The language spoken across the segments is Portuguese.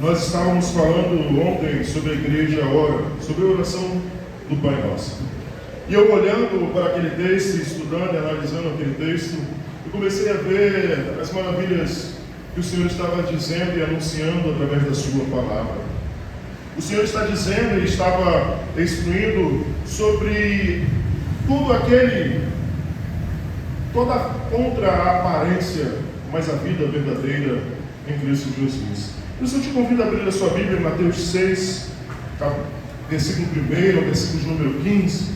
Nós estávamos falando ontem sobre a igreja ora, sobre a oração do Pai Nosso. E eu olhando para aquele texto, estudando e analisando aquele texto, eu comecei a ver as maravilhas que o Senhor estava dizendo e anunciando através da sua palavra. O Senhor está dizendo e estava instruindo sobre toda contra a aparência, mas a vida verdadeira em Cristo Jesus. Por isso eu te convido a abrir a sua Bíblia em Mateus 6, versículo 1 ao versículo de número 15.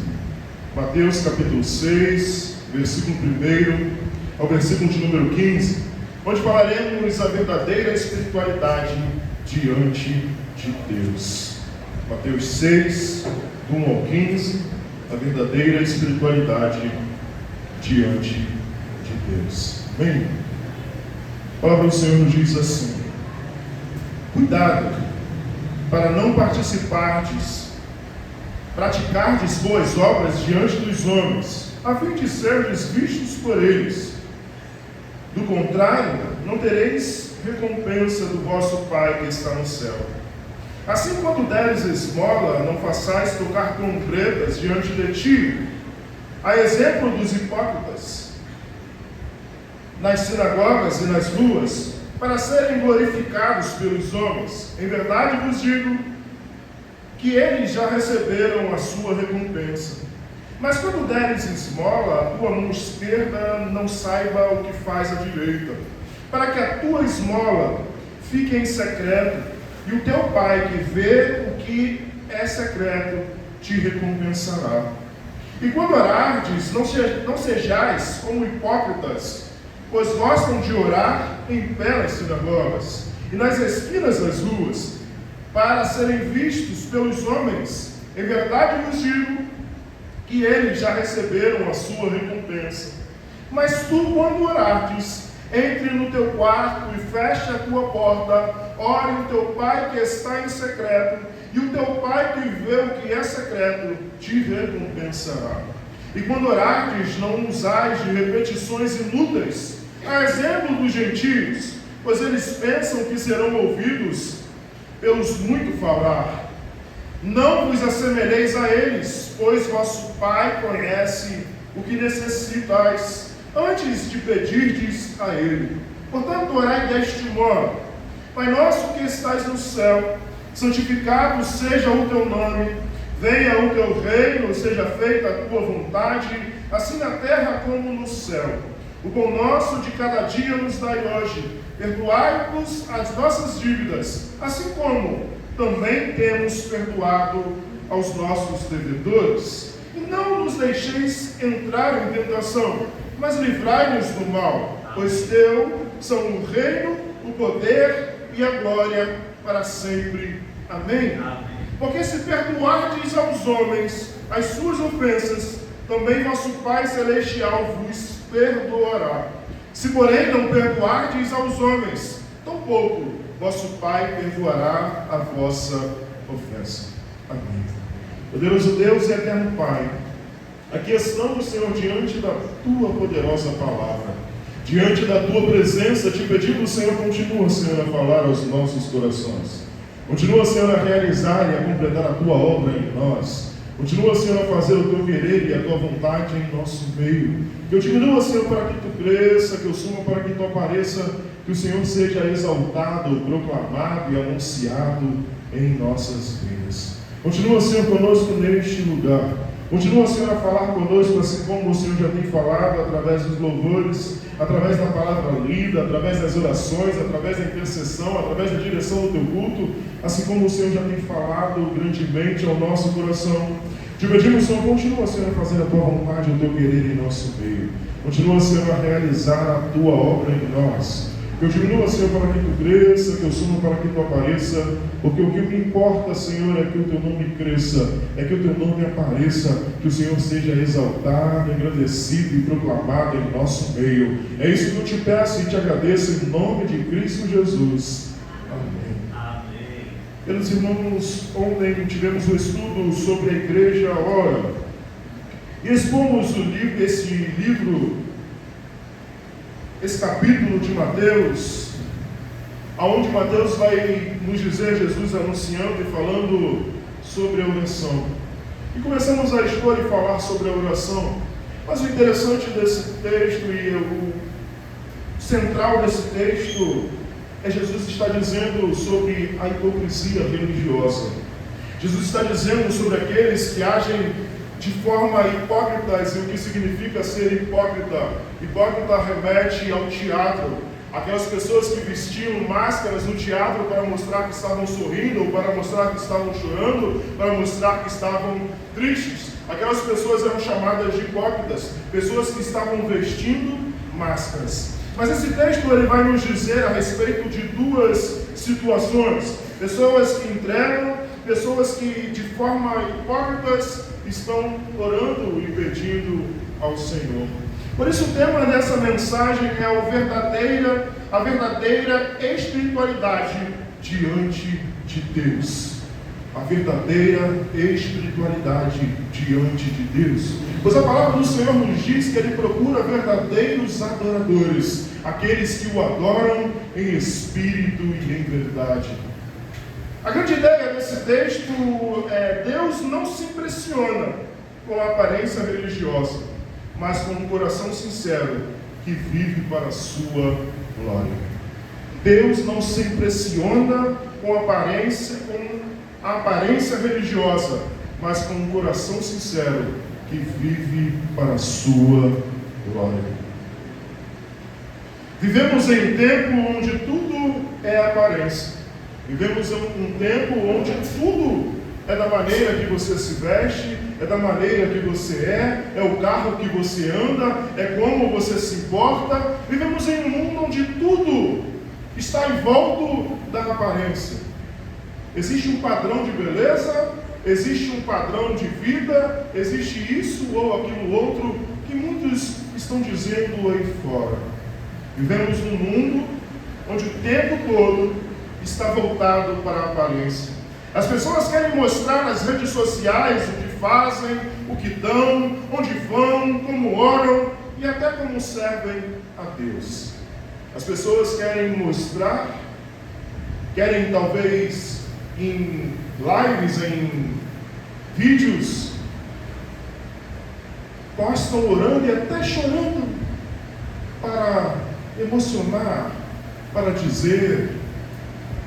Mateus capítulo 6, versículo 1 ao versículo de número 15, onde falaremos a verdadeira espiritualidade diante de Deus. Mateus 6, do 1 ao 15, a verdadeira espiritualidade diante de Deus. Amém? A palavra do Senhor nos diz assim: cuidado para não praticardes boas obras diante dos homens, a fim de serdes vistos por eles. Do contrário, não tereis recompensa do vosso Pai que está no céu. Assim, quando deres esmola, não façais tocar trombetas diante de ti, a exemplo dos hipócritas, nas sinagogas e nas ruas, para serem glorificados pelos homens. Em verdade vos digo que eles já receberam a sua recompensa. Mas quando deres esmola, a tua mão esquerda não saiba o que faz a direita, para que a tua esmola fique em secreto, e o teu Pai que vê o que é secreto te recompensará. E quando orardes, não sejais como hipócritas, pois gostam de orar em pé nas sinagogas e nas esquinas das ruas, para serem vistos pelos homens. Em verdade vos digo que eles já receberam a sua recompensa. Mas tu, quando orardes, entre no teu quarto e feche a tua porta, ore o teu Pai que está em secreto, e o teu Pai que vê o que é secreto te recompensará. E quando orardes, não usais de repetições inúteis, a exemplo dos gentios, pois eles pensam que serão ouvidos pelos muito falar. Não vos assemelheis a eles, pois vosso Pai conhece o que necessitais, antes de pedirdes a Ele. Portanto, orai deste modo: Pai nosso que estais no céu, santificado seja o teu nome, venha o teu reino, seja feita a tua vontade, assim na terra como no céu. O pão nosso de cada dia nos dai hoje. Perdoai-nos as nossas dívidas, assim como também temos perdoado aos nossos devedores. E não nos deixeis entrar em tentação, mas livrai-nos do mal, pois teu são o reino, o poder e a glória para sempre. Amém? Amém. Porque se perdoardes aos homens as suas ofensas, também vosso Pai Celestial vos perdoará. Se porém não perdoardes aos homens, tampouco vosso Pai perdoará a vossa ofensa. Amém. Poderoso Deus e eterno Pai, aqui estamos, Senhor, diante da tua poderosa palavra, diante da tua presença, te pedimos, Senhor, continua, Senhor, a falar aos nossos corações. Continua, Senhor, a realizar e a completar a tua obra em nós. Continua, Senhor, a fazer o teu querer e a tua vontade em nosso meio. Que eu diminua, Senhor, para que tu cresça, que eu suma para que tu apareça, que o Senhor seja exaltado, proclamado e anunciado em nossas vidas. Continua, Senhor, conosco neste lugar. Continua, Senhor, a falar conosco, assim como o Senhor já tem falado, através dos louvores, através da palavra lida, através das orações, através da intercessão, através da direção do teu culto, assim como o Senhor já tem falado grandemente ao nosso coração. Te pedimos, Senhor, continua, Senhor, a fazer a tua vontade, o teu querer em nosso meio. Continua, Senhor, a realizar a tua obra em nós. Que eu diminua, Senhor, para que tu cresça, que eu suma para que tu apareça, porque o que me importa, Senhor, é que o teu nome cresça, é que o teu nome apareça, que o Senhor seja exaltado, engrandecido e proclamado em nosso meio. É isso que eu te peço e te agradeço em nome de Cristo Jesus. Amém. Amém. Meus irmãos, ontem tivemos um estudo sobre a igreja ora, e expomos esse capítulo de Mateus, aonde Mateus vai nos dizer Jesus anunciando e falando sobre a oração. E começamos a expor e falar sobre a oração. Mas o interessante desse texto e o central desse texto é Jesus está dizendo sobre a hipocrisia religiosa. Jesus está dizendo sobre aqueles que agem de forma hipócritas. E o que significa ser hipócrita? Hipócrita remete ao teatro. Aquelas pessoas que vestiam máscaras no teatro para mostrar que estavam sorrindo, ou para mostrar que estavam chorando, para mostrar que estavam tristes. Aquelas pessoas eram chamadas de hipócritas, pessoas que estavam vestindo máscaras. Mas esse texto ele vai nos dizer a respeito de duas situações. Pessoas que entregam, pessoas que de forma hipócritas estão orando e pedindo ao Senhor. Por isso o tema dessa mensagem é a verdadeira espiritualidade diante de Deus. A verdadeira espiritualidade diante de Deus. Pois a palavra do Senhor nos diz que Ele procura verdadeiros adoradores, aqueles que o adoram em espírito e em verdade. A grande ideia desse texto é: Deus não se impressiona com a aparência religiosa, mas com um coração sincero que vive para a sua glória. Deus não se impressiona com a aparência religiosa, mas com um coração sincero que vive para a sua glória. Vivemos em um tempo onde tudo é aparência. Vivemos em um tempo onde tudo é da maneira que você se veste, é da maneira que você é o carro que você anda, é como você se importa. Vivemos em um mundo onde tudo está em volta da aparência. Existe um padrão de beleza, existe um padrão de vida, existe isso ou aquilo outro que muitos estão dizendo aí fora. Vivemos num mundo onde o tempo todo está voltado para a aparência. As pessoas querem mostrar nas redes sociais o que fazem, o que dão, onde vão, como oram e até como servem a Deus. As pessoas querem mostrar, querem talvez em lives, em vídeos, postam orando e até chorando para emocionar, para dizer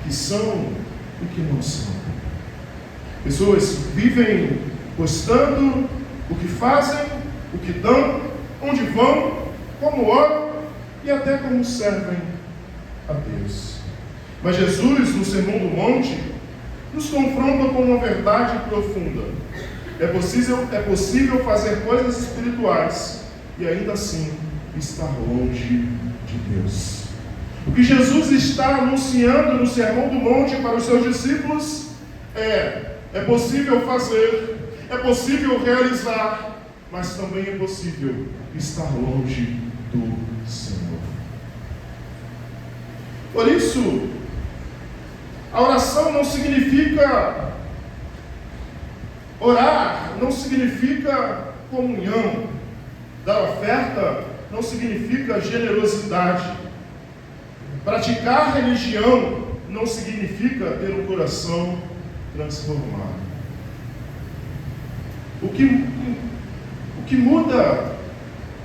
que são o que não são. Pessoas vivem postando o que fazem, o que dão, onde vão, como oram e até como servem a Deus. Mas Jesus, no Sermão do Monte, nos confronta com uma verdade profunda. É possível fazer coisas espirituais e ainda assim estar longe de Deus. O que Jesus está anunciando no Sermão do Monte para os seus discípulos é possível fazer, é possível realizar, mas também é possível estar longe do Senhor. Por isso, a oração não significa orar, não significa comunhão. Dar oferta não significa generosidade. Praticar religião não significa ter um coração transformado. O que muda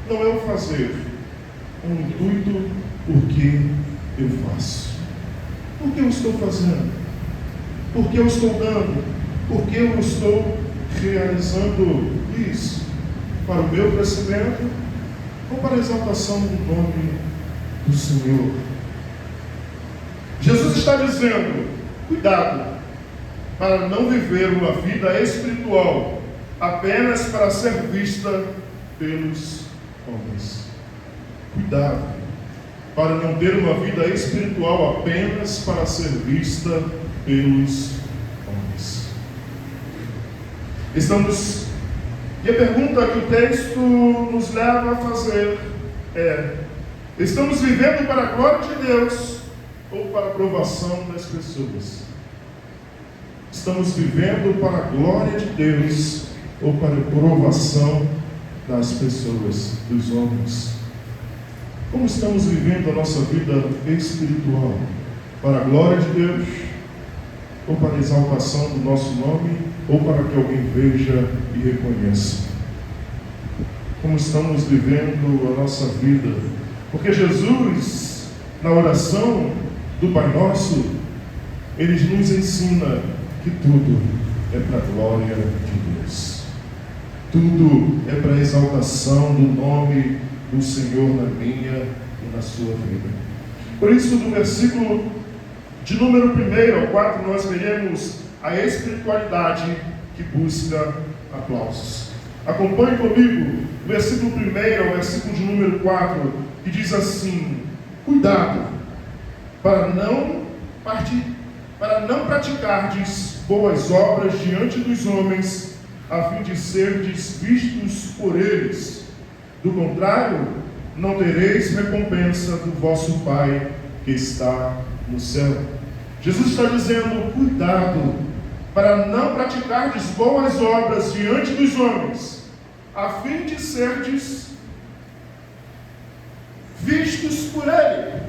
não é o fazer, é o intuito por que eu faço. Por que eu estou fazendo? Por que eu estou dando? Por que eu estou realizando isso? Para o meu crescimento ou para a exaltação do nome do Senhor? Jesus está dizendo: cuidado, para não viver uma vida espiritual apenas para ser vista pelos homens. Cuidado, para não ter uma vida espiritual apenas para ser vista pelos homens. E a pergunta que o texto nos leva a fazer é: estamos vivendo para a glória de Deus ou para a aprovação das pessoas? Estamos vivendo para a glória de Deus ou para a aprovação das pessoas, dos homens? Como estamos vivendo a nossa vida espiritual? para a glória de Deus, ou para a exaltação do nosso nome, ou para que alguém veja e reconheça como estamos vivendo a nossa vida. Porque Jesus, na oração do Pai Nosso, Ele nos ensina que tudo é para a glória de Deus. Tudo é para a exaltação do nome do Senhor na minha e na sua vida. Por isso, do versículo de número 1 ao 4, nós veremos a espiritualidade que busca aplausos. Acompanhe comigo o versículo 1 ao versículo de número 4, que diz assim: cuidado para não praticardes boas obras diante dos homens, a fim de serdes vistos por eles. Do contrário, não tereis recompensa do vosso Pai que está no céu. Jesus está dizendo: cuidado para não praticardes boas obras diante dos homens, a fim de serdes vistos por Ele.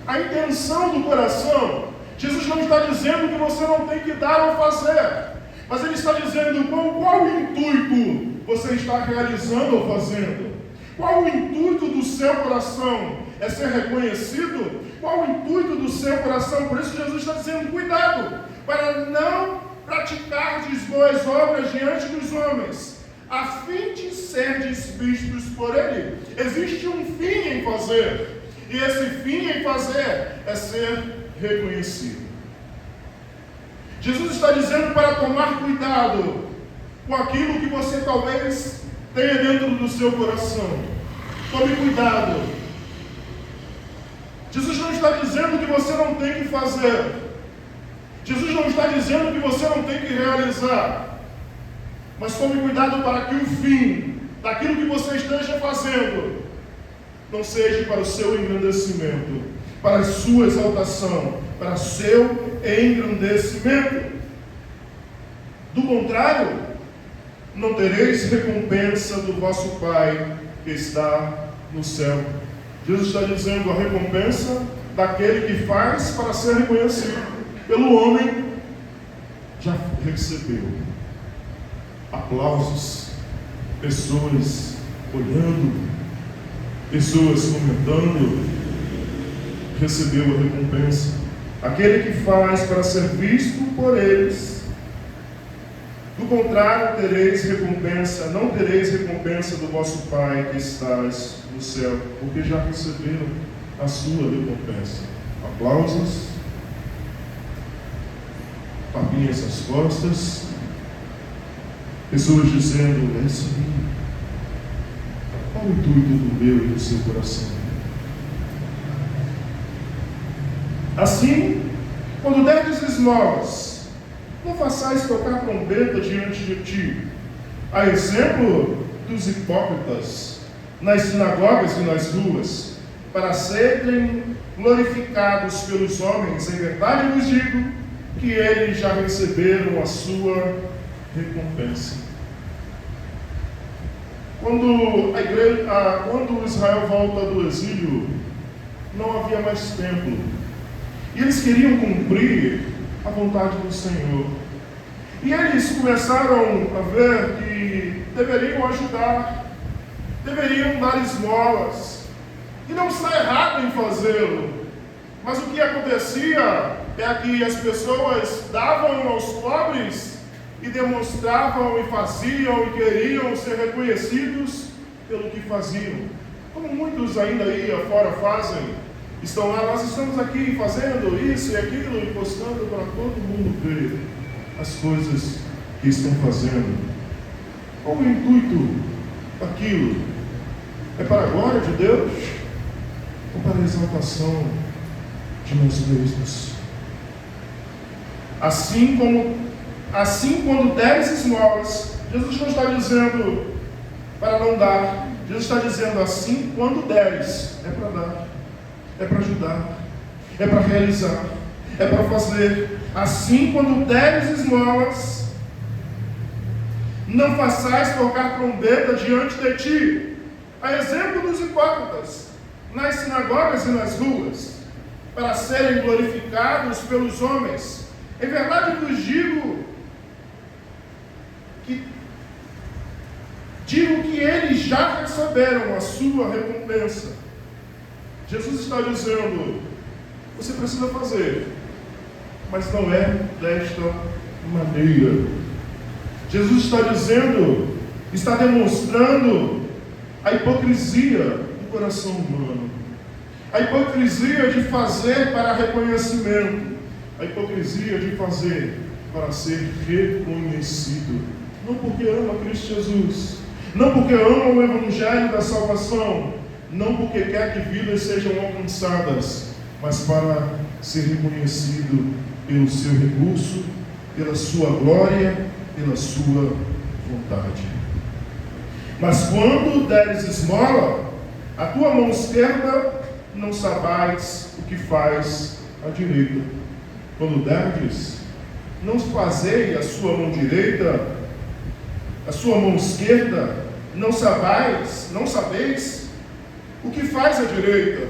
A intenção do coração, Jesus não está dizendo que você não tem que dar ou fazer, mas Ele está dizendo qual o intuito você está realizando ou fazendo. Qual o intuito do seu coração? É ser reconhecido? Qual o intuito do seu coração? Por isso Jesus está dizendo: cuidado para não praticardes boas obras diante dos homens, a fim de serdes vistos por Ele. Existe um fim em fazer, e esse fim em fazer é ser reconhecido. Jesus está dizendo para tomar cuidado com aquilo que você talvez tenha dentro do seu coração. Tome cuidado. Jesus não está dizendo que você não tem que fazer. Jesus não está dizendo que você não tem que realizar. Mas tome cuidado para que o fim daquilo que você esteja fazendo não seja para o seu engrandecimento, para a sua exaltação, para o seu engrandecimento. Do contrário, não tereis recompensa do vosso Pai que está no céu. Jesus está dizendo: a recompensa daquele que faz para ser reconhecido pelo homem já recebeu aplausos, pessoas olhando, pessoas comentando, recebeu a recompensa. Aquele que faz para ser visto por eles. Do contrário, tereis recompensa, não tereis recompensa do vosso Pai que estás no céu, porque já receberam a sua recompensa. Aplausos, papinhas nas costas, pessoas dizendo: é isso aí. Qual o intuito do meu e do seu coração? Assim, quando derdes esmolas, não façais tocar trombeta diante de ti, a exemplo dos hipócritas, nas sinagogas e nas ruas, para serem glorificados pelos homens. Em verdade vos digo que eles já receberam a sua recompensa. Quando Israel volta do exílio, não havia mais templo, e eles queriam cumprir a vontade do Senhor. E eles começaram a ver que deveriam ajudar, deveriam dar esmolas, e não está errado em fazê-lo. Mas o que acontecia é que as pessoas davam aos pobres e demonstravam e faziam e queriam ser reconhecidos pelo que faziam. Como muitos ainda aí afora fazem. Estão lá: nós estamos aqui fazendo isso e aquilo e postando para todo mundo ver as coisas que estão fazendo. Qual o intuito daquilo? É para a glória de Deus ou para a exaltação de nós mesmos? Assim, quando deres esmolas, Jesus não está dizendo para não dar. Jesus está dizendo: assim, quando deres, é para dar, é para ajudar, é para realizar, é para fazer. Assim, quando deres esmolas, não façais tocar trombeta diante de ti, a exemplo dos hipócritas, nas sinagogas e nas ruas. para serem glorificados pelos homens. Em verdade vos digo que eles já receberam a sua recompensa. Jesus está dizendo, você precisa fazer, mas não é desta maneira. Jesus está dizendo, está demonstrando a hipocrisia do coração humano. A hipocrisia de fazer para reconhecimento. A hipocrisia de fazer para ser reconhecido. Não porque ama Cristo Jesus. Não porque ama o Evangelho da salvação. Não porque quer que vidas sejam alcançadas. Mas para ser reconhecido pelo seu recurso, pela sua glória, pela sua vontade. Mas quando deres esmola, a tua mão esquerda não sabais o que faz a direita. Quando derdes, não fazei a sua mão direita, a sua mão esquerda, não sabeis o que faz a direita,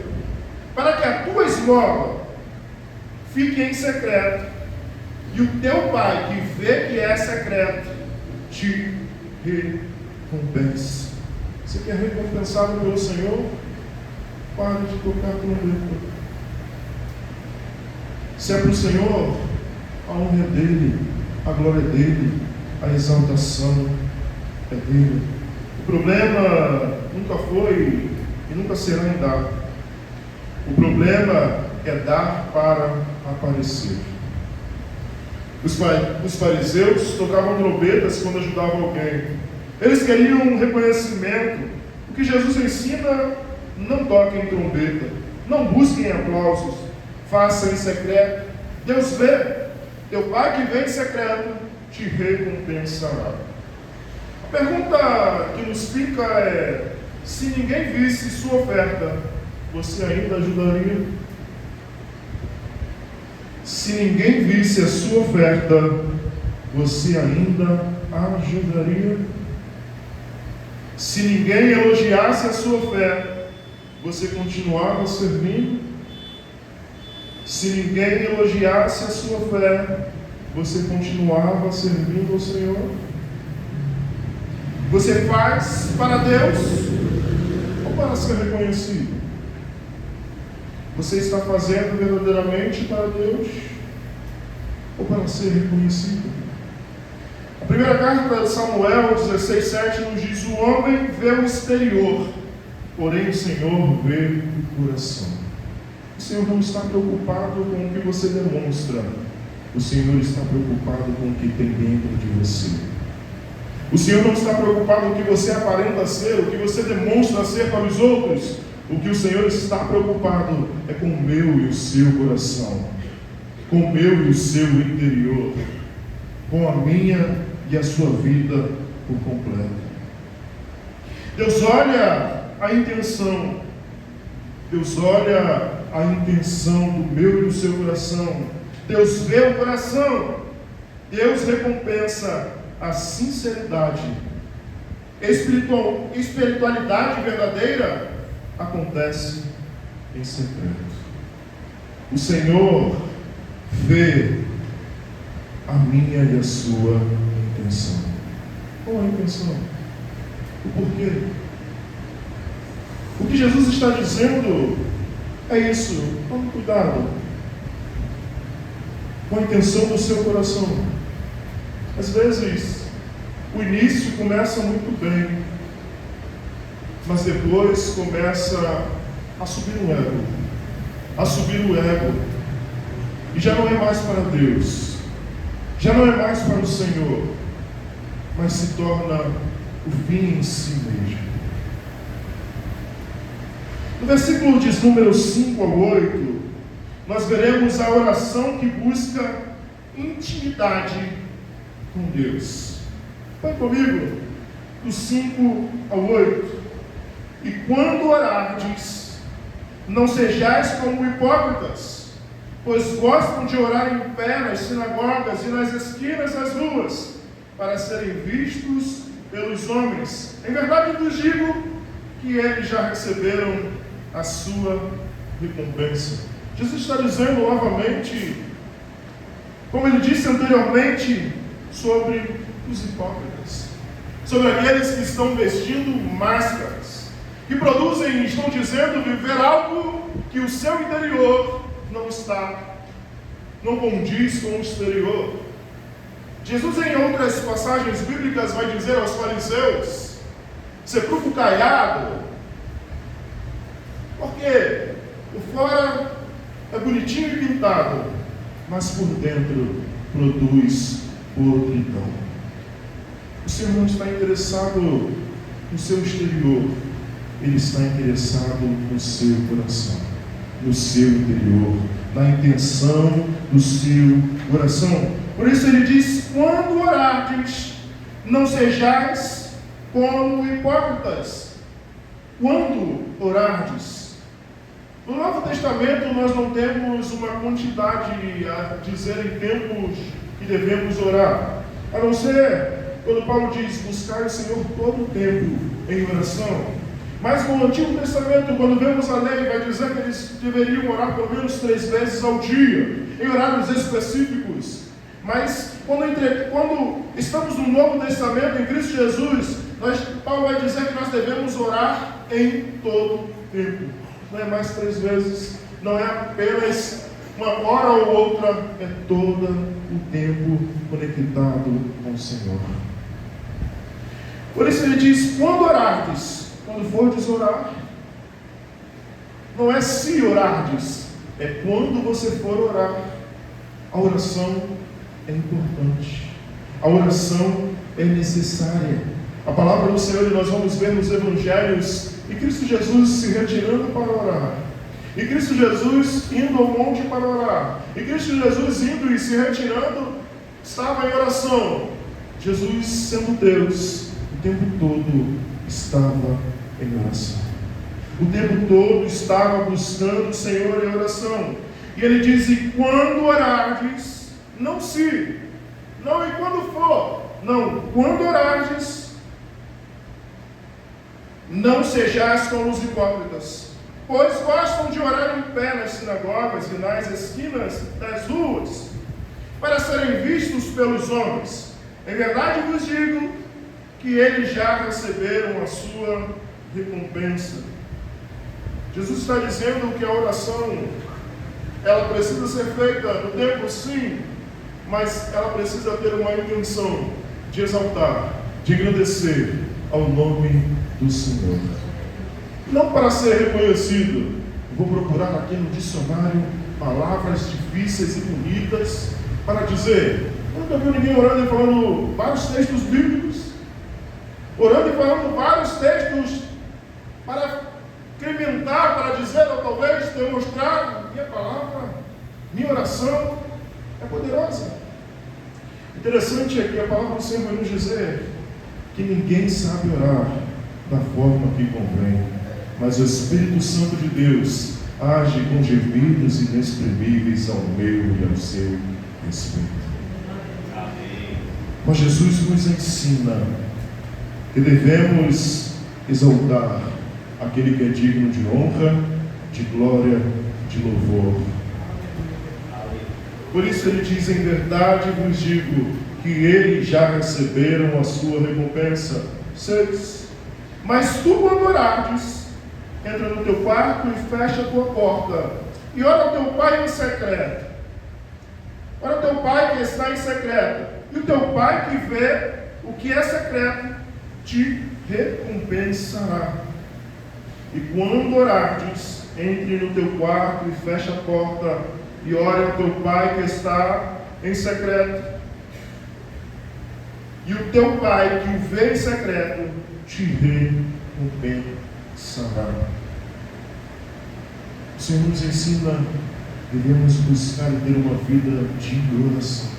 para que a tua esmola fique em secreto, e o teu Pai, que vê que é secreto, te recompense. Você quer recompensado pelo Senhor? Pare de tocar trombeta. Se é para o Senhor, a honra é dele, a glória é dele, a exaltação é dele. O problema nunca foi e nunca será em dar. O problema é dar para aparecer. Os fariseus tocavam trombetas quando ajudavam alguém. Eles queriam um reconhecimento. O que Jesus ensina: não toquem trombeta, não busquem aplausos, faça em secreto. Deus vê, teu Pai que vê em secreto te recompensará. A pergunta que nos fica é: se ninguém visse sua oferta, você ainda ajudaria? Se ninguém visse a sua oferta, você ainda ajudaria? Se ninguém elogiasse a sua fé, você continuava servindo? Se ninguém elogiasse a sua fé, você continuava servindo ao Senhor? Você faz para Deus ou para ser reconhecido? Você está fazendo verdadeiramente para Deus ou para ser reconhecido? A primeira carta de Samuel 16:7 nos diz: o homem vê o exterior, porém o Senhor vê o coração. O Senhor não está preocupado com o que você demonstra. O Senhor está preocupado com o que tem dentro de você. O Senhor não está preocupado com o que você aparenta ser, o que você demonstra ser para os outros. O que o Senhor está preocupado é com o meu e o seu coração, com o meu e o seu interior, com a minha e a sua vida por completo. Deus olha a intenção. Deus olha a intenção do meu e do seu coração. Deus vê o coração. Deus recompensa a sinceridade. Espiritualidade verdadeira acontece em secreto. O Senhor vê a minha e a sua intenção. Qual a intenção? O porquê? O que Jesus está dizendo é isso. Tome cuidado com a intenção do seu coração. Às vezes, o início começa muito bem, mas depois começa a subir o ego. A subir o ego. E já não é mais para Deus. Já não é mais para o Senhor. Mas se torna o fim em si mesmo. No versículo de número 5 ao 8, nós veremos a oração que busca intimidade com Deus. Vai comigo, do 5 ao 8. E quando orardes, não sejais como hipócritas, pois gostam de orar em pé nas sinagogas e nas esquinas das ruas, para serem vistos pelos homens. Em verdade vos digo que eles já receberam a sua recompensa. Jesus está dizendo novamente, como ele disse anteriormente, sobre os hipócritas, sobre aqueles que estão vestindo máscaras, que produzem, estão dizendo viver algo que o seu interior não condiz com o exterior. Jesus, em outras passagens bíblicas, vai dizer aos fariseus: sepulcro caiado, porque por fora é bonitinho e pintado, mas por dentro produz podridão. O Senhor não está interessado no seu exterior, Ele está interessado no seu coração, no seu interior, na intenção do seu coração. Por isso ele diz: quando orardes, não sejais como hipócritas. Quando orardes. No Novo Testamento nós não temos uma quantidade a dizer em tempos que devemos orar, a não ser quando Paulo diz: buscar o Senhor todo o tempo em oração. Mas no Antigo Testamento, quando vemos a lei, vai dizer que eles deveriam orar pelo menos 3 vezes ao dia, em horários específicos. Mas quando estamos no Novo Testamento, em Cristo Jesus, Paulo vai dizer que nós devemos orar em todo tempo. Não é mais 3 vezes, não é apenas uma hora ou outra, é todo o tempo conectado com o Senhor. Por isso ele diz: quando orardes, quando fordes orar, não é se orardes, é quando você for orar. A oração é importante, a oração é necessária. A palavra do Senhor, e nós vamos ver nos Evangelhos, e Cristo Jesus se retirando para orar, e Cristo Jesus indo ao monte para orar, e Cristo Jesus indo e se retirando, estava em oração. Jesus, sendo Deus, o tempo todo estava em oração. O tempo todo estava buscando o Senhor em oração. E ele diz: e quando orardes, não e quando for, não, quando orardes, não sejais como os hipócritas, pois gostam de orar em pé nas sinagogas e nas esquinas das ruas, para serem vistos pelos homens. Em verdade vos digo que eles já receberam a sua recompensa. Jesus está dizendo que a oração, ela precisa ser feita no tempo, sim, mas ela precisa ter uma intenção de exaltar, de agradecer ao nome do Senhor. Não para ser reconhecido. Vou procurar aqui no dicionário palavras difíceis e bonitas para dizer. Eu nunca vi ninguém orando e falando vários textos bíblicos, orando e falando vários textos para incrementar, para dizer, ou talvez demonstrar: minha palavra, minha oração é poderosa. Interessante é que a palavra do Senhor vai nos dizer que ninguém sabe orar da forma que convém, mas o Espírito Santo de Deus age com gemidos inexprimíveis ao meu e ao seu respeito. Amém. Mas Jesus nos ensina que devemos exaltar aquele que é digno de honra, de glória, de louvor. Por isso ele diz: em verdade vos digo que eles já receberam a sua recompensa. 6. Mas tu, quando orares, entra no teu quarto e fecha a tua porta, e ora ao teu pai em secreto. Ora ao teu pai que está em secreto, e o teu pai que vê o que é secreto te recompensará. E quando orardes, entre no teu quarto e fecha a porta, e ore ao teu pai que está em secreto. E o teu pai que o vê em secreto te recompensará. O Senhor nos ensina, devemos buscar e ter uma vida de oração.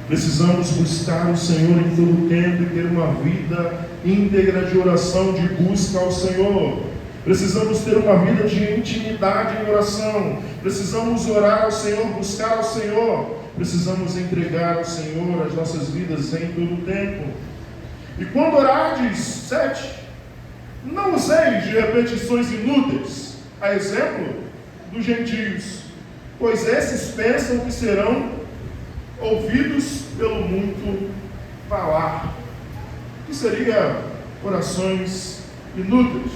Precisamos buscar o Senhor em todo o tempo e ter uma vida íntegra de oração, de busca ao Senhor. Precisamos ter uma vida de intimidade em oração. Precisamos orar ao Senhor, buscar ao Senhor. Precisamos entregar ao Senhor as nossas vidas em todo o tempo. E quando orardes, 7, não useis de repetições inúteis, a exemplo dos gentios, pois esses pensam que serão ouvidos pelo muito falar. Que seria orações inúteis,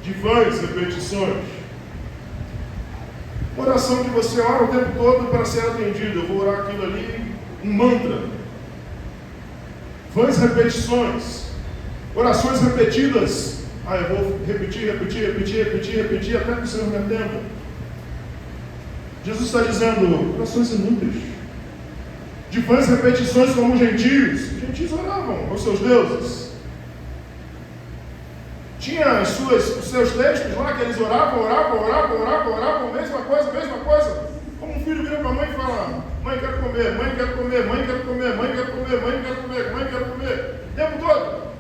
de vãs repetições. Oração que você ora o tempo todo para ser atendido. Eu vou orar aquilo ali, um mantra. Vãs repetições. Orações repetidas. Eu vou repetir até que o Senhor me atenda. Jesus está dizendo, orações inúteis. De vãs repetições como os gentios. Os gentios oravam aos seus deuses. Tinha os seus textos lá que eles oravam, mesma coisa. Como um filho vira para a mãe e fala, mãe, quero comer, mãe, quero comer, mãe, quero comer, mãe, quero comer, mãe, quero comer, mãe, quero comer. O tempo todo.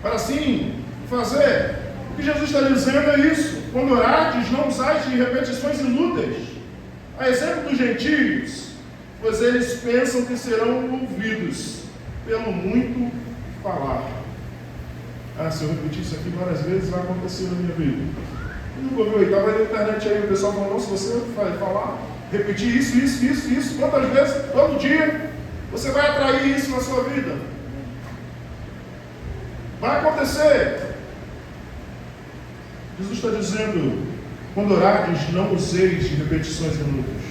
Para assim fazer. O que Jesus está dizendo é isso. Quando orardes, não usais de repetições inúteis. A exemplo dos gentios, pois eles pensam que serão ouvidos pelo muito falar. Se eu repetir isso aqui várias vezes, vai acontecer na minha vida. Eu nunca ouviu, estava na internet aí, o pessoal falou, se você vai falar, repetir isso, quantas vezes, todo dia, você vai atrair isso na sua vida. Vai acontecer. Jesus está dizendo, quando orardes, não useis de repetições inúteis.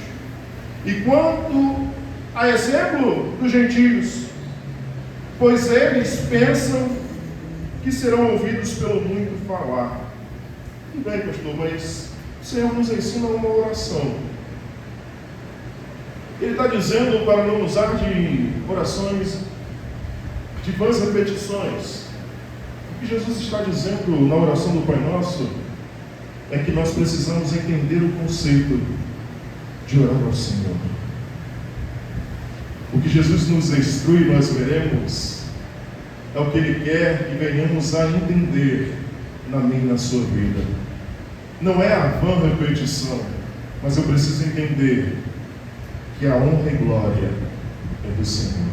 E quanto a exemplo dos gentios, pois eles pensam que serão ouvidos pelo muito falar. Tudo bem, pastor, mas o Senhor nos ensina uma oração. Ele está dizendo para não usar de orações, de vãs repetições. O que Jesus está dizendo na oração do Pai Nosso é que nós precisamos entender o conceito de orar ao Senhor. O que Jesus nos instrui, nós veremos, é o que Ele quer que venhamos a entender na minha e na sua vida. Não é a vã repetição, mas eu preciso entender que a honra e glória é do Senhor.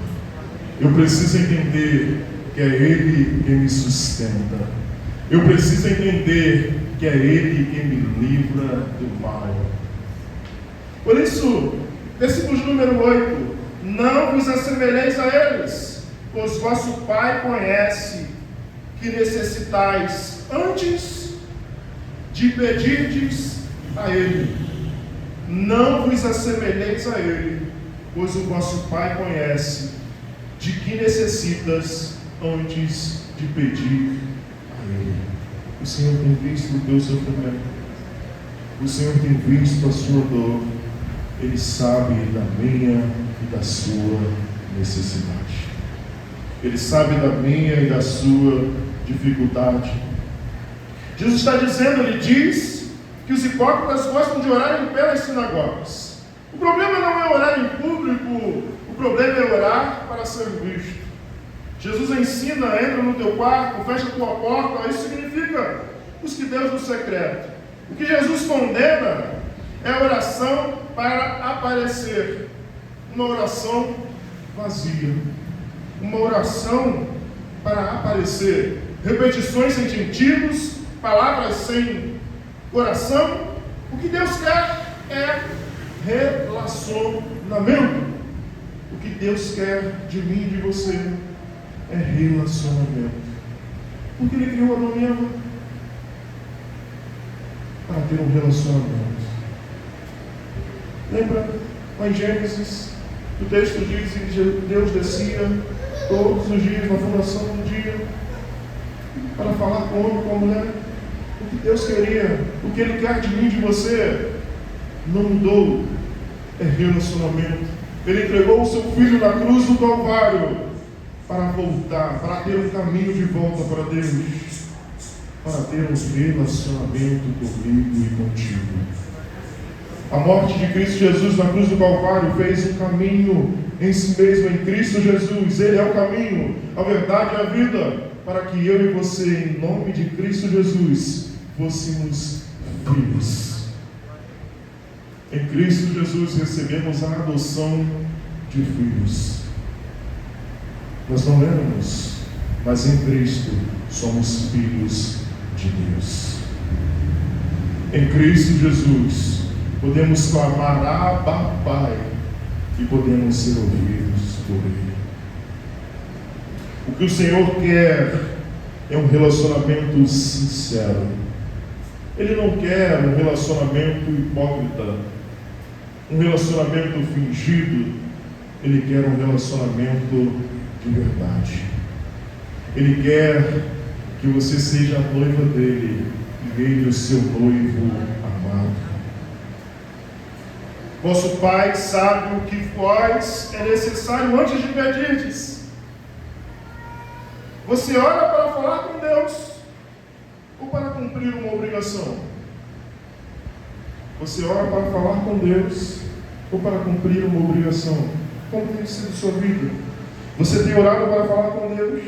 Eu preciso entender que é Ele quem me sustenta. Eu preciso entender que é Ele quem me livra do mal. Por isso, versículo número 8: não vos assemelheis a eles, pois vosso Pai conhece que necessitais antes de pedirdes a Ele. Não vos assemelheis a Ele, pois o vosso Pai conhece de que necessitas antes de pedir a Ele. O Senhor tem visto o teu sofrimento, o Senhor tem visto a sua dor, Ele sabe da minha e da sua necessidade. Ele sabe da minha e da sua dificuldade. Jesus está dizendo, Ele diz que os hipócritas gostam de orar em pé nas sinagogas. O problema não é orar em público, o problema é orar para ser visto. Jesus ensina, entra no teu quarto, fecha a tua porta, isso significa os que Deus no secreto. O que Jesus condena é a oração para aparecer, uma oração vazia, uma oração para aparecer, repetições sem sentidos, palavras sem coração. O que Deus quer é relacionamento. O que Deus quer de mim e de você é relacionamento. Porque Ele criou Adão e Eva para ter um relacionamento. Lembra lá em Gênesis, o texto diz que Deus descia todos os dias, na fundação do dia, para falar com o homem, com a mulher. O que Deus queria, o que Ele quer de mim e de você, não mudou, é relacionamento. Ele entregou o seu Filho na cruz do Calvário para voltar, para ter um caminho de volta para Deus, para ter um relacionamento comigo e contigo. A morte de Cristo Jesus na cruz do Calvário fez um caminho em si mesmo, em Cristo Jesus. Ele é o caminho, a verdade e a vida, para que eu e você, em nome de Cristo Jesus, fôssemos filhos. Em Cristo Jesus recebemos a adoção de filhos. Nós não éramos, mas em Cristo somos filhos de Deus. Em Cristo Jesus, podemos clamar Abba, Pai, e podemos ser ouvidos por Ele. O que o Senhor quer é um relacionamento sincero. Ele não quer um relacionamento hipócrita, um relacionamento fingido. Ele quer um relacionamento de verdade. Ele quer que você seja a noiva dele e ele o seu noivo amado. Vosso Pai sabe o que vós é necessário antes de pedirdes. Você ora para falar com Deus ou para cumprir uma obrigação? Você ora para falar com Deus ou para cumprir uma obrigação? Como tem sido sua vida? Você tem orado para falar com Deus?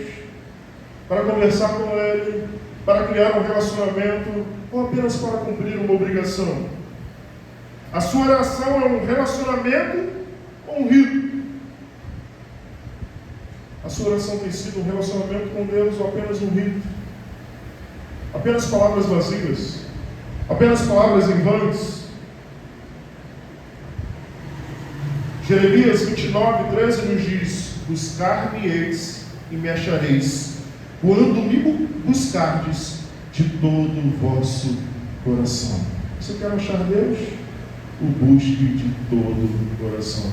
Para conversar com Ele? Para criar um relacionamento? Ou apenas para cumprir uma obrigação? A sua oração é um relacionamento ou um rito? A sua oração tem sido um relacionamento com Deus ou apenas um rito? Apenas palavras vazias? Apenas palavras em vãs? Jeremias 29:13 nos diz: buscar-me-eis e me achareis, quando me buscardes de todo o vosso coração. Você quer achar Deus? O busque de todo o coração.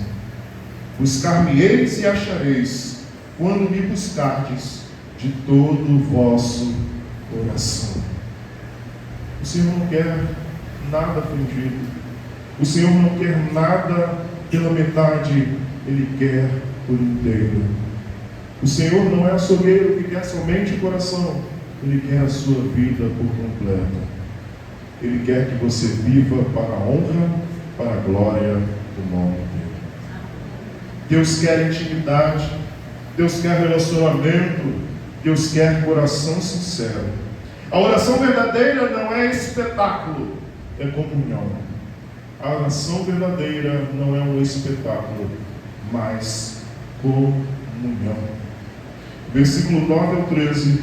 Buscar-me-eis e achareis, quando me buscardes de todo o vosso coração. O Senhor não quer nada fingido. O Senhor não quer nada pela metade. Ele quer por inteiro. O Senhor não é açougueiro que quer somente o coração. Ele quer a sua vida por completo. Ele quer que você viva para a honra, para a glória do nome dele. Deus quer intimidade. Deus quer relacionamento. Deus quer coração sincero. A oração verdadeira não é espetáculo, é comunhão. A oração verdadeira não é um espetáculo, mas comunhão. Versículo 9 ao 13,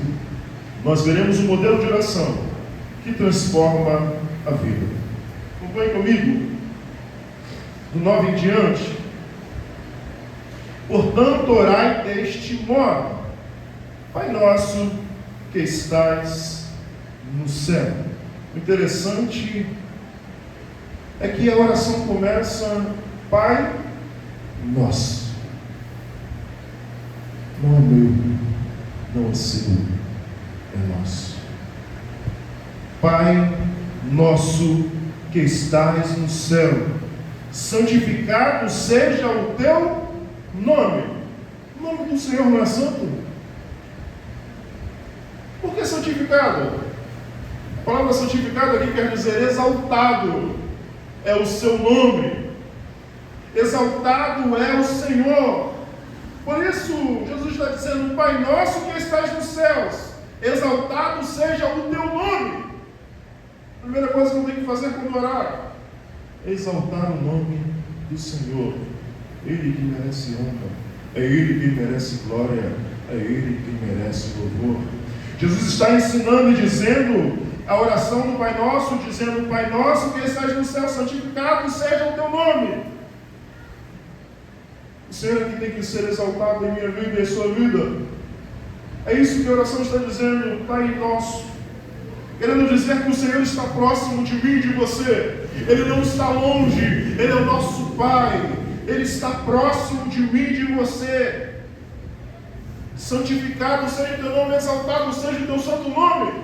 nós veremos um modelo de oração que transforma a vida. Acompanhe comigo, do 9 em diante. Portanto, orai deste modo: Pai nosso que estais no céu. O interessante é que a oração começa: Pai nosso. Não é meu, não é seu, é nosso. Pai nosso que estais no céu, santificado seja o teu nome. O nome do Senhor não é santo? Por que santificado? A palavra santificado aqui quer dizer exaltado. É o seu nome. Exaltado é o Senhor. Por isso, Jesus está dizendo: Pai nosso que estás nos céus, exaltado seja o teu nome. A primeira coisa que eu tenho que fazer quando orar é exaltar o nome do Senhor. Ele que merece honra, é Ele que merece glória, é Ele que merece louvor. Jesus está ensinando e dizendo a oração do Pai Nosso, dizendo: Pai Nosso que estás no céu, santificado seja o teu nome. O Senhor aqui tem que ser exaltado em minha vida e em sua vida. É isso que a oração está dizendo, Pai Nosso. Querendo dizer que o Senhor está próximo de mim e de você. Ele não está longe, Ele é o nosso Pai. Ele está próximo de mim e de você. Santificado seja o teu nome, exaltado seja o teu santo nome.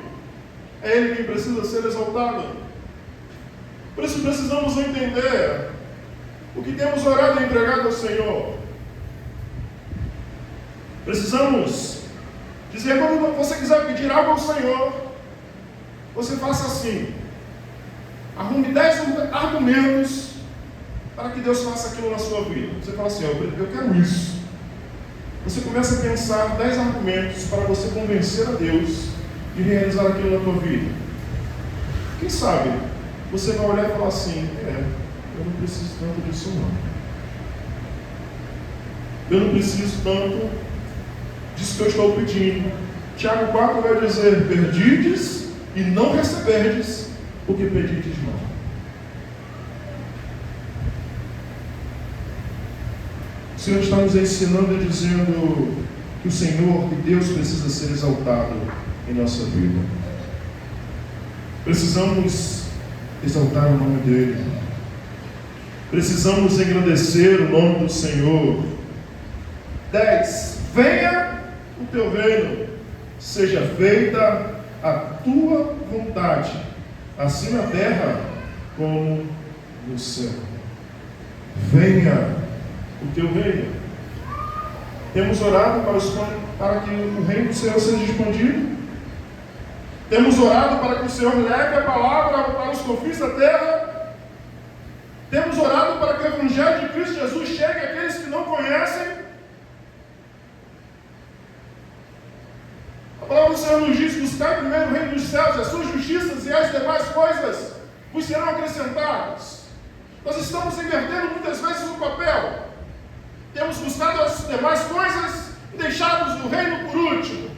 É Ele quem precisa ser exaltado. Por isso precisamos entender o que temos orado e entregado ao Senhor. Precisamos dizer: quando você quiser pedir algo ao Senhor, você faça assim: arrume 10 argumentos para que Deus faça aquilo na sua vida. Você fala assim: eu quero isso. Você começa a pensar 10 argumentos para você convencer a Deus de realizar aquilo na tua vida. Quem sabe você vai olhar e falar assim: eu não preciso tanto disso não. Eu não preciso tanto disso que eu estou pedindo. Tiago 4 vai dizer: perdides e não receberdes, porque pedides mal. O Senhor está nos ensinando e dizendo que o Senhor, que Deus precisa ser exaltado em nossa vida. Precisamos exaltar o nome dEle. Precisamos engrandecer o nome do Senhor. 10. Venha o teu reino, seja feita a tua vontade, assim na terra como no céu. Venha o teu reino. Temos orado para que o reino do Senhor seja expandido. Temos orado para que o Senhor leve a palavra para os confins da terra. Temos orado para que o Evangelho de Cristo Jesus chegue àqueles que não conhecem. A palavra do Senhor nos diz: buscar primeiro o reino dos céus, as suas justiças, e as demais coisas vos serão acrescentadas. Nós estamos invertendo muitas vezes o papel. Temos buscado as demais coisas e deixado o reino por último.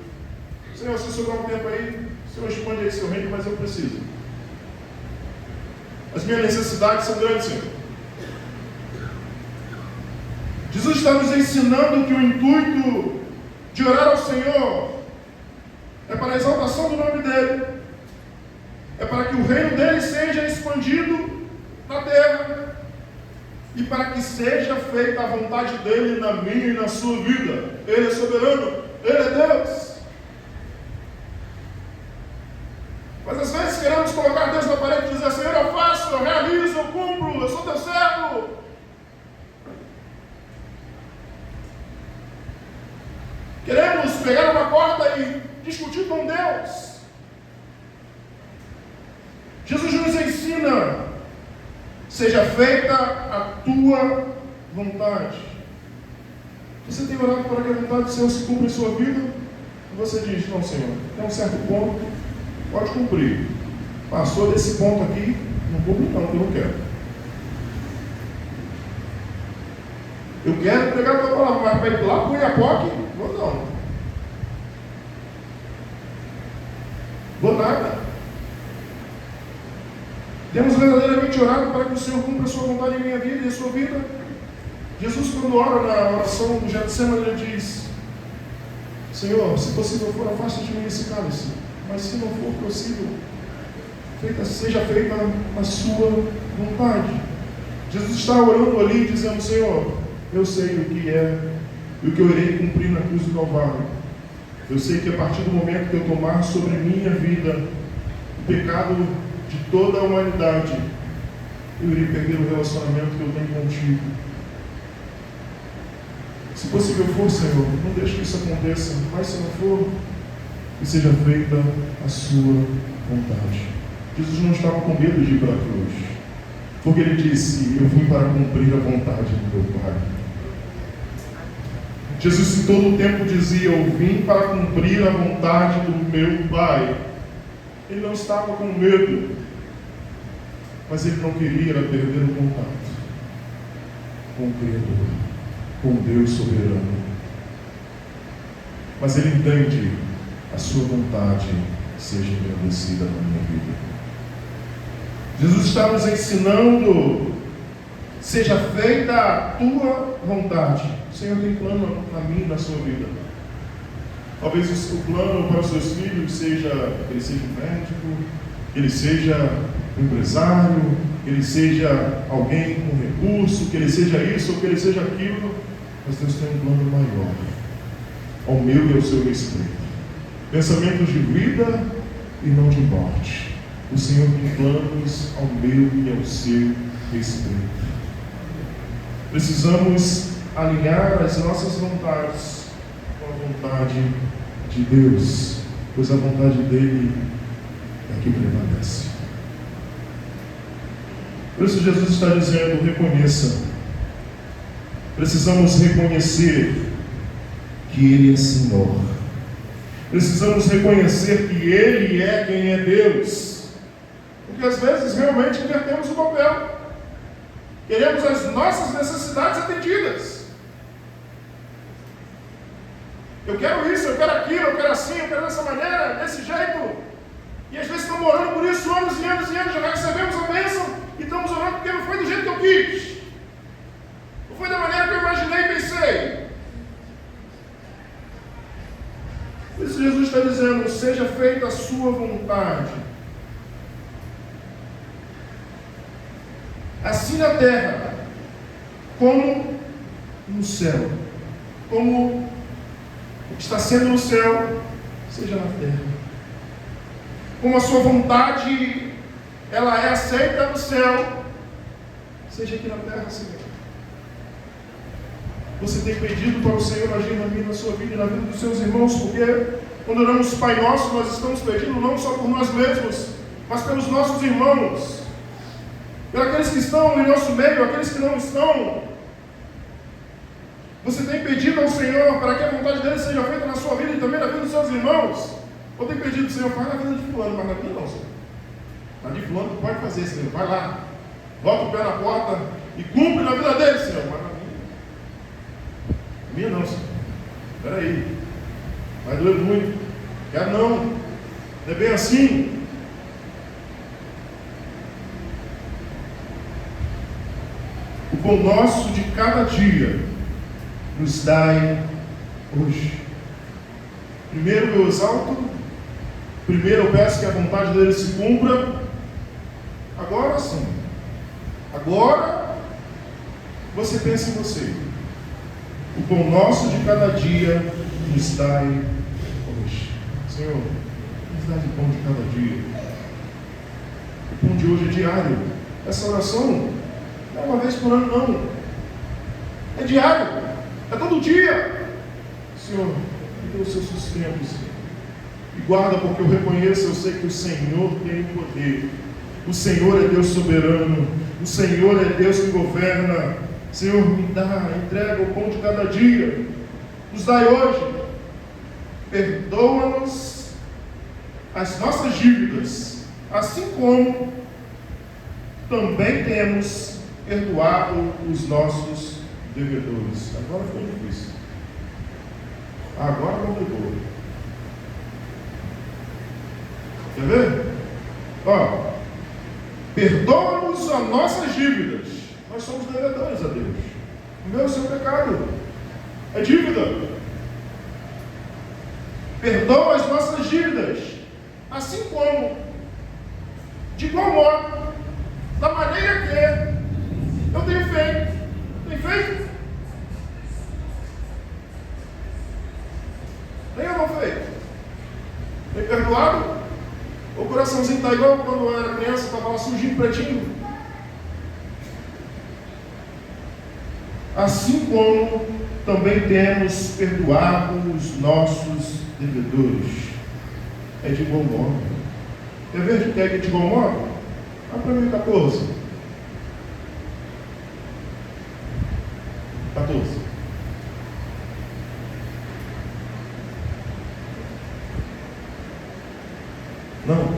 Senhor, se sobrar um tempo aí, o Senhor expande aí seu reino, mas eu preciso. As minhas necessidades são grandes, Senhor. Jesus está nos ensinando que o intuito de orar ao Senhor é para a exaltação do nome dEle, é para que o reino dEle seja expandido na terra, e para que seja feita a vontade dEle na minha e na sua vida. Ele é soberano, Ele é Deus. Mas às vezes queremos colocar Deus na parede e dizer: Senhor, eu faço, eu realizo, eu cumpro, eu sou teu servo. Queremos pegar uma corda e discutir com Deus. Jesus nos ensina: seja feita a tua vontade. Você tem orado para que a vontade do Senhor se cumpra em sua vida? E você diz: não, Senhor, tem um certo ponto, pode cumprir. Passou desse ponto aqui, não cumpre não, que eu não quero. Eu quero pregar a tua palavra, mas para ir lá para o Iapoque, vou não. Vou nada. Temos verdadeiramente orado para que o Senhor cumpra a sua vontade em minha vida e em sua vida. Jesus, quando ora na oração do Getsemane, ele diz: Senhor, se possível for, afasta de mim esse cálice, mas se não for possível, seja feita a sua vontade. Jesus está orando ali, dizendo: Senhor, eu sei o que é e o que eu irei cumprir na cruz do Calvário. Eu sei que a partir do momento que eu tomar sobre minha vida o pecado de toda a humanidade, eu irei perder o relacionamento que eu tenho contigo. Se possível for, Senhor, não deixe que isso aconteça, mas se não for, que seja feita a sua vontade. Jesus não estava com medo de ir para a cruz, porque ele disse: eu vim para cumprir a vontade do meu Pai. Jesus em todo o tempo dizia: eu vim para cumprir a vontade do meu Pai. Ele não estava com medo, mas ele não queria perder o contato com o Criador, com Deus soberano. Mas ele entende: a sua vontade seja engrandecida na minha vida. Jesus está nos ensinando: seja feita a tua vontade. O Senhor tem plano na minha e na sua vida. Talvez o plano para os seus filhos seja que ele seja um médico, que ele seja um empresário, que ele seja alguém com recurso, que ele seja isso ou que ele seja aquilo. Mas Deus tem um plano maior, ao meu e ao seu respeito. Pensamentos de vida e não de morte. O Senhor tem planos ao meu e ao seu respeito. Precisamos alinhar as nossas vontades com a vontade de Deus, pois a vontade dele é que prevalece. Por isso Jesus está dizendo: reconheça. Precisamos reconhecer que Ele é Senhor. Precisamos reconhecer que Ele é quem é Deus. Porque às vezes realmente invertemos o papel. Queremos as nossas necessidades atendidas. Eu quero isso, eu quero aquilo, eu quero assim, eu quero dessa maneira, desse jeito. E às vezes estamos orando por isso anos e anos e anos, já recebemos a bênção e estamos orando porque não foi do jeito que eu quis. Não foi da maneira que eu imaginei e pensei. Por isso Jesus está dizendo, seja feita a sua vontade. Assim na terra, como no céu. Como está sendo no céu, seja na terra. Como a sua vontade, ela é aceita no céu, seja aqui na terra, Senhor. Você tem pedido para o Senhor agir na minha, na sua vida e na vida dos seus irmãos, porque quando oramos Pai Nosso, nós estamos pedindo não só por nós mesmos, mas pelos nossos irmãos, pelos aqueles que estão em nosso meio, aqueles que não estão. Você tem pedido ao Senhor para que a vontade dele seja feita na sua vida e também na vida dos seus irmãos? Ou tem pedido ao Senhor, faz na vida de fulano, mas na minha não, Senhor. Na de fulano tu pode fazer, Senhor, vai lá, bota o pé na porta e cumpre na vida dele, Senhor, mas na minha não, Senhor. Espera aí, vai doer muito. Quero não, é bem assim. O pão nosso de cada dia nos dai hoje. Primeiro eu exalto, primeiro eu peço que a vontade dele se cumpra. Agora sim, agora você pensa em você. O pão nosso de cada dia nos dai hoje. Senhor, nos dá de pão de cada dia. O pão de hoje é diário. Essa oração não é uma vez por ano, não. É diário. É todo dia. Senhor, me dê o seu sustento, Senhor. E guarda, porque eu reconheço, eu sei que o Senhor tem o poder. O Senhor é Deus soberano. O Senhor é Deus que governa. Senhor, me dá, entrega o pão de cada dia. Nos dai hoje. Perdoa-nos as nossas dívidas, assim como também temos perdoado os nossos devedores. Agora ficou difícil. Agora complicou. Quer ver? Ó, perdoa-nos as nossas dívidas. Nós somos devedores a Deus. O meu e o seu pecado é dívida. Perdoa as nossas dívidas, assim como, de igual modo, da maneira que eu tenho feito. Tem feito? Nem eu não feito. Tem perdoado? O coraçãozinho está igual quando eu era criança, estava lá sujinho, pretinho. Assim como também temos perdoado os nossos devedores. É de igual modo. Quer ver de que é de igual modo? Vai para mim 14. 14. Não.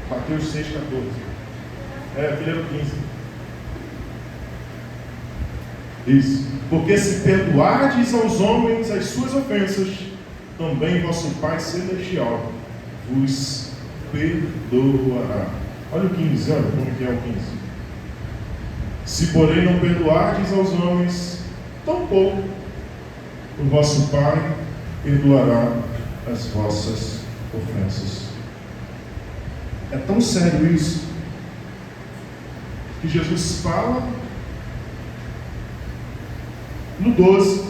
Mateus 6, 14. Primeiro 15. Isso. Porque se perdoardes aos homens as suas ofensas, também vosso Pai Celestial vos perdoará. Olha o 15, olha como que é o 15. Se porém não perdoardes aos homens, tampouco o vosso Pai perdoará as vossas ofensas. É tão sério isso, que Jesus fala no 12,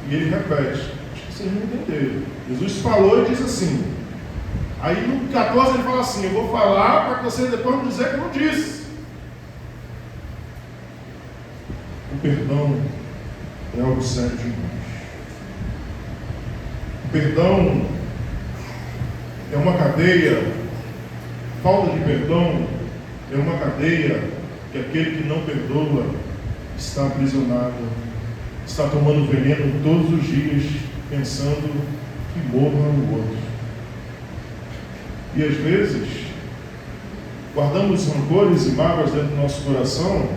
e ele repete. Acho que vocês não entenderam. Jesus falou e diz assim. Aí no 14 ele fala assim: eu vou falar para que vocês depois não dizer que eu não disse. O perdão é algo sério demais. O perdão é uma cadeia. Falta de perdão é uma cadeia que aquele que não perdoa está aprisionado, está tomando veneno todos os dias, pensando que morra o outro. E às vezes guardamos rancores e mágoas dentro do nosso coração,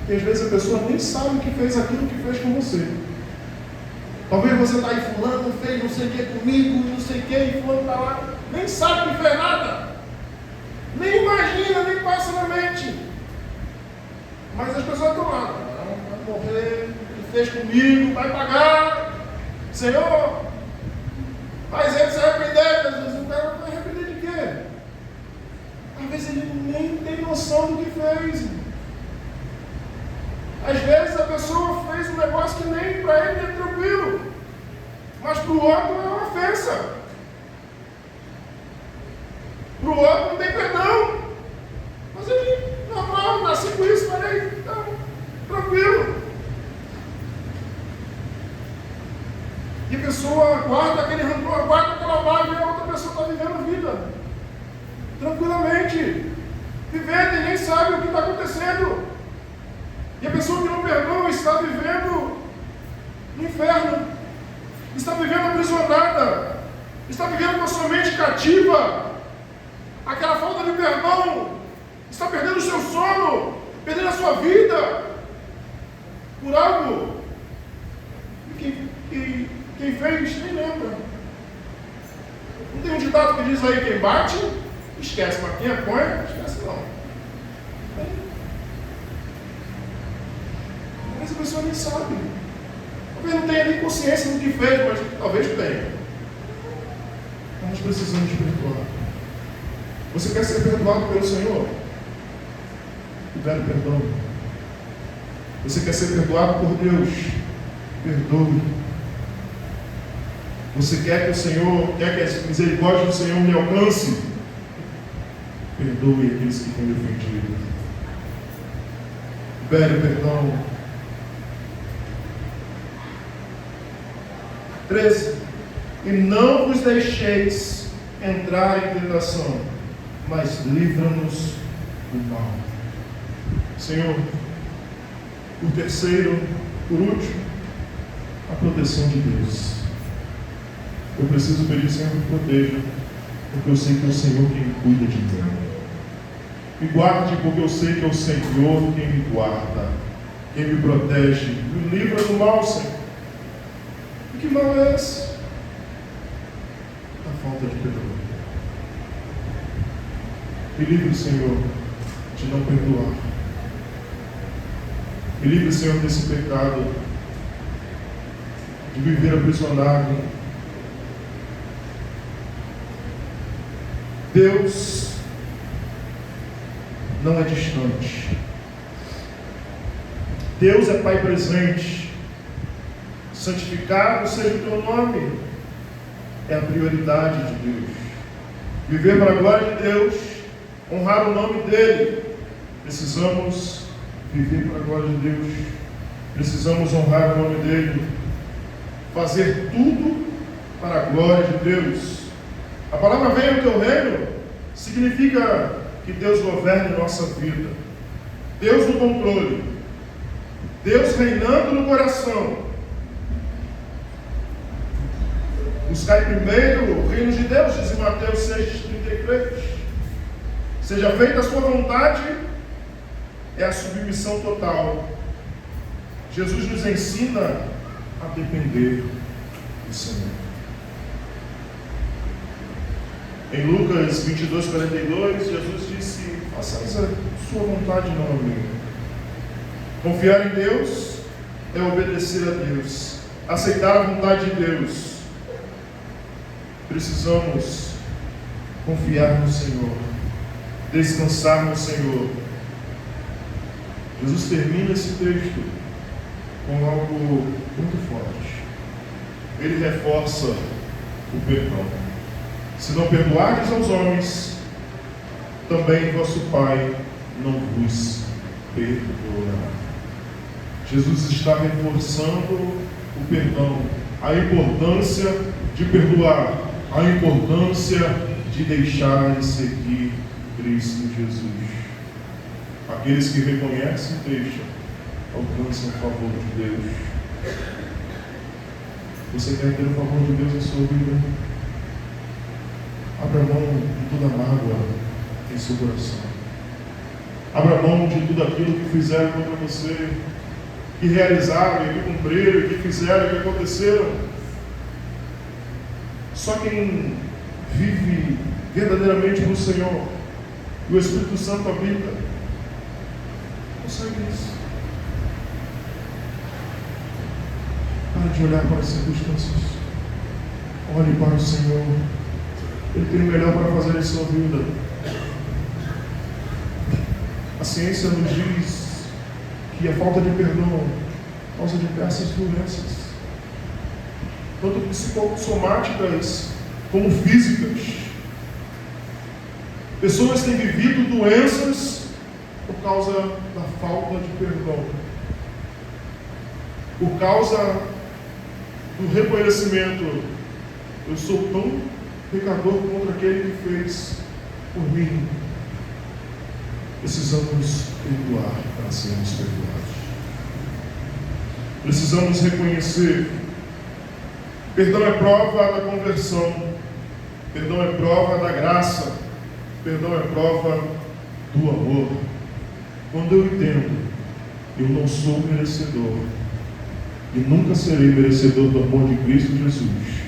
e às vezes a pessoa nem sabe que fez aquilo que fez com você. Talvez você está aí, fulano fez não sei o que comigo, não sei o que, e fulano está lá. nem sabe que fez nada, nem imagina, nem passa na mente. Mas as pessoas estão lá, vai morrer, ele fez comigo, vai pagar, Senhor, faz ele se arrepender. Às vezes o cara vai arrepender de quê? Às vezes ele nem tem noção do que fez. Às vezes a pessoa fez um negócio que nem para ele é tranquilo, mas para o outro é uma ofensa. Para o outro não tem perdão. Mas ele, normal, nasci com isso, falei, então, tranquilo. E a pessoa guarda aquele rancor, guarda aquela mágoa e a outra pessoa está vivendo a vida tranquilamente, vivendo e nem sabe o que está acontecendo. E a pessoa que não perdoa está vivendo no inferno, está vivendo aprisionada, está vivendo com a sua mente cativa. Aquela falta de perdão está perdendo o seu sono, perdendo a sua vida por algo que quem fez nem lembra. Não tem um ditado que diz aí: quem bate, esquece, mas quem apanha, esquece não. Mas a pessoa nem sabe. Talvez não tenha nem consciência do que fez, mas talvez tenha. Nós precisamos perdoar. Você quer ser perdoado pelo Senhor? Libere perdão. Você quer ser perdoado por Deus? Perdoe. Você quer que a misericórdia do Senhor me alcance? Perdoe aqueles que têm me ofendido. Libere perdão. 13. E não vos deixeis entrar em tentação, mas livra-nos do mal. Senhor, por terceiro, por último, a proteção de Deus. Eu preciso pedir, Senhor, que proteja, porque eu sei que é o Senhor quem cuida de mim. Me guarde, porque eu sei que é o Senhor quem me guarda, quem me protege. Me livra do mal, Senhor. E que mal é esse? A falta de perdão. Me livre, Senhor, de não perdoar. Me livre, Senhor, desse pecado, de viver aprisionado. Deus não é distante. Deus é Pai presente. Santificado seja o teu nome. É a prioridade de Deus. Viver para a glória de Deus, honrar o nome dEle. Precisamos viver para a glória de Deus. Precisamos honrar o nome dEle. Fazer tudo para a glória de Deus. A palavra venha ao teu reino significa que Deus governe nossa vida. Deus no controle. Deus reinando no coração. Buscai primeiro o reino de Deus, diz em Mateus 6,33. Seja feita a sua vontade, é a submissão total. Jesus nos ensina a depender do Senhor. Em Lucas 22:42, Jesus disse: façais a sua vontade, não a minha. Confiar em Deus é obedecer a Deus, aceitar a vontade de Deus. Precisamos confiar no Senhor, descansar no Senhor. Jesus termina esse texto com algo muito forte. Ele reforça o perdão. Se não perdoardes aos homens, também vosso Pai não vos perdoará. Jesus está reforçando o perdão, a importância de perdoar, a importância de deixar e seguir Cristo Jesus. Aqueles que reconhecem e deixam, alcançam o favor de Deus. Você quer ter o favor de Deus em sua vida? Abra mão de toda mágoa em seu coração. Abra mão de tudo aquilo que fizeram contra você, que realizaram, que cumpriram, que fizeram, que aconteceram. Só quem vive verdadeiramente no Senhor e o Espírito Santo habita, consegue isso. Pare de olhar para as circunstâncias. Olhe para o Senhor. Ele tem o melhor para fazer em sua vida. A ciência nos diz que a falta de perdão causa diversas doenças, tanto psicossomáticas como físicas. Pessoas têm vivido doenças por causa da falta de perdão, por causa do reconhecimento: eu sou tão pecador contra aquele que fez por mim. Precisamos perdoar para sermos perdoados. Precisamos reconhecer. Perdão é prova da conversão. Perdão é prova da graça. Perdão é prova do amor. Quando eu entendo, eu não sou merecedor e nunca serei merecedor do amor de Cristo Jesus.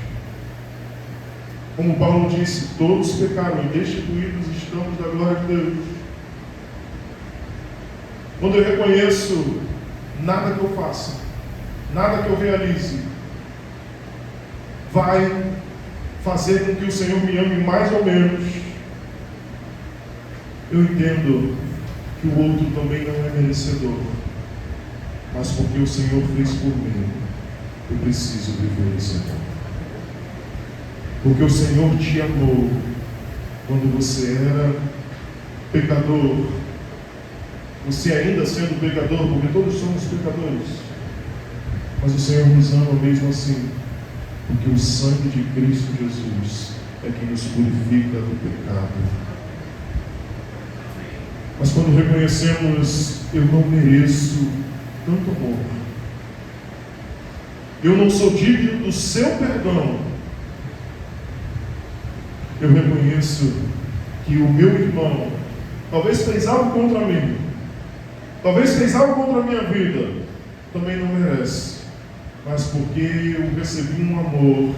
Como Paulo disse, todos pecaram e destituídos estamos da glória de Deus. Quando eu reconheço nada que eu faça, nada que eu realize, vai fazer com que o Senhor me ame mais ou menos, eu entendo que o outro também não é merecedor, mas porque o Senhor fez por mim, eu preciso viver esse amor. Porque o Senhor te amou quando você era pecador, você ainda sendo pecador, porque todos somos pecadores, mas o Senhor nos ama mesmo assim, porque o sangue de Cristo Jesus é que nos purifica do pecado. Mas quando reconhecemos, eu não mereço tanto amor, eu não sou digno do seu perdão, eu reconheço que o meu irmão talvez fez algo contra mim, talvez fez algo contra a minha vida, também não merece, mas porque eu recebi um amor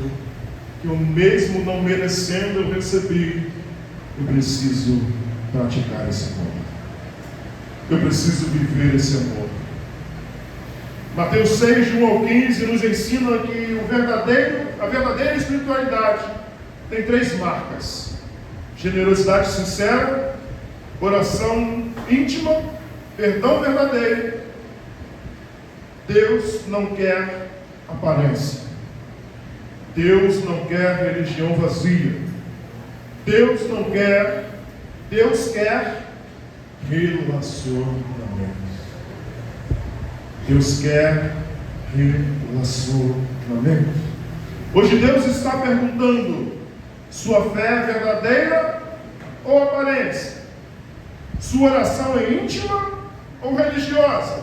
que eu mesmo não merecendo eu recebi, eu preciso praticar esse amor, eu preciso viver esse amor. Mateus 6, de 1 ao 15 nos ensina que a verdadeira espiritualidade tem 3 marcas: generosidade sincera, oração íntima, perdão verdadeiro. Deus não quer aparência, Deus não quer religião vazia, Deus quer relacionamento. Deus quer relacionamento. Hoje Deus está perguntando: sua fé é verdadeira ou aparência? Sua oração é íntima ou religiosa?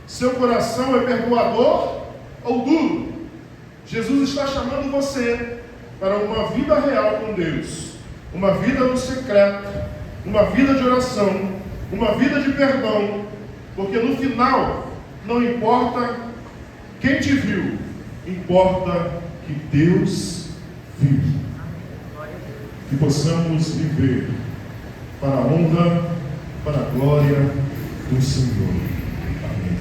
Seu coração é perdoador ou duro? Jesus está chamando você para uma vida real com Deus, uma vida no secreto, uma vida de oração, uma vida de perdão, porque no final não importa quem te viu, importa que Deus viu. Que possamos viver para a honra, para a glória do Senhor. Amém.